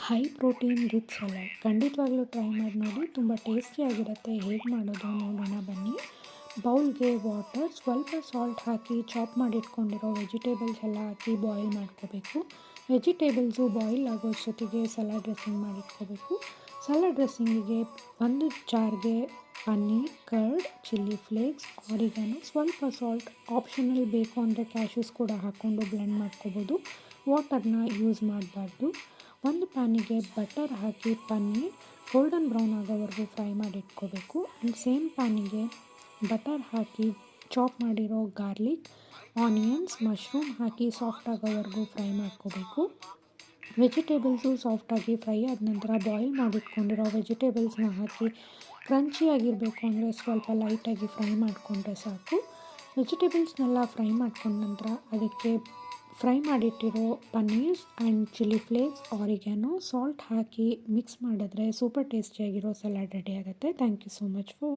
High protein rich salad ಖಂಡಿತವಾಗ್ಲೂ try ಮಾಡಿ ನೋಡಿ. ತುಂಬ ಟೇಸ್ಟಿಯಾಗಿರುತ್ತೆ. ಹೇಗೆ ಮಾಡೋದು ನೋಡೋಣ ಬನ್ನಿ. ಬೌಲ್ಗೆ ವಾಟರ್, ಸ್ವಲ್ಪ ಸಾಲ್ಟ್ ಹಾಕಿ ಚಾಪ್ ಮಾಡಿಟ್ಕೊಂಡಿರೋ ವೆಜಿಟೇಬಲ್ಸ್ ಎಲ್ಲ ಹಾಕಿ ಬಾಯ್ಲ್ ಮಾಡ್ಕೋಬೇಕು. ವೆಜಿಟೇಬಲ್ಸು ಬಾಯ್ಲ್ ಆಗೋಷ್ಟೊತ್ತಿಗೆ ಸಲಾಡ್ ಡ್ರೆಸ್ಸಿಂಗ್ ಮಾಡಿಟ್ಕೋಬೇಕು. ಸಲಾಡ್ ಡ್ರೆಸ್ಸಿಂಗಿಗೆ ಒಂದು ಜಾರ್ಗೆ paneer, curd, chilli flakes, oregano, ಸ್ವಲ್ಪ ಸಾಲ್ಟ್, ಆಪ್ಷನಲ್ ಬೇಕು ಅಂದರೆ ಕ್ಯಾಶ್ಯೂಸ್ ಕೂಡ ಹಾಕ್ಕೊಂಡು ಬ್ಲೆಂಡ್ ಮಾಡ್ಕೋಬೋದು. ವಾಟರ್ನ ಯೂಸ್ ಮಾಡಬಾರ್ದು. ಒಂದು ಪ್ಯಾನಿಗೆ ಬಟರ್ ಹಾಕಿ ಪನ್ನೀರ್ ಗೋಲ್ಡನ್ ಬ್ರೌನ್ ಆಗೋವರೆಗೂ ಫ್ರೈ ಮಾಡಿಟ್ಕೋಬೇಕು. ಆ್ಯಂಡ್ ಸೇಮ್ ಪ್ಯಾನಿಗೆ ಬಟರ್ ಹಾಕಿ ಚಾಪ್ ಮಾಡಿರೋ ಗಾರ್ಲಿಕ್, ಆನಿಯನ್ಸ್, ಮಶ್ರೂಮ್ ಹಾಕಿ ಸಾಫ್ಟ್ ಆಗೋವರೆಗೂ ಫ್ರೈ ಮಾಡ್ಕೋಬೇಕು. ವೆಜಿಟೇಬಲ್ಸು ಸಾಫ್ಟಾಗಿ ಫ್ರೈ ಆದ ನಂತರ ಬಾಯ್ಲ್ ಮಾಡಿಟ್ಕೊಂಡಿರೋ ವೆಜಿಟೇಬಲ್ಸ್ನ ಹಾಕಿ ಕ್ರಂಚಿಯಾಗಿರಬೇಕು ಅಂದರೆ ಸ್ವಲ್ಪ ಲೈಟಾಗಿ ಫ್ರೈ ಮಾಡಿಕೊಂಡ್ರೆ ಸಾಕು. ವೆಜಿಟೇಬಲ್ಸ್ನೆಲ್ಲ ಫ್ರೈ ಮಾಡ್ಕೊಂಡ ನಂತರ ಅದಕ್ಕೆ ಫ್ರೈ ಮಾಡಿಟ್ಟಿರೋ paneers and chilli flakes, oregano, salt ಹಾಕಿ ಮಿಕ್ಸ್ ಮಾಡಿದ್ರೆ ಸೂಪರ್ ಟೇಸ್ಟಿಯಾಗಿರೋ ಸಲಾಡ್ ರೆಡಿ ಆಗುತ್ತೆ. Thank you so much for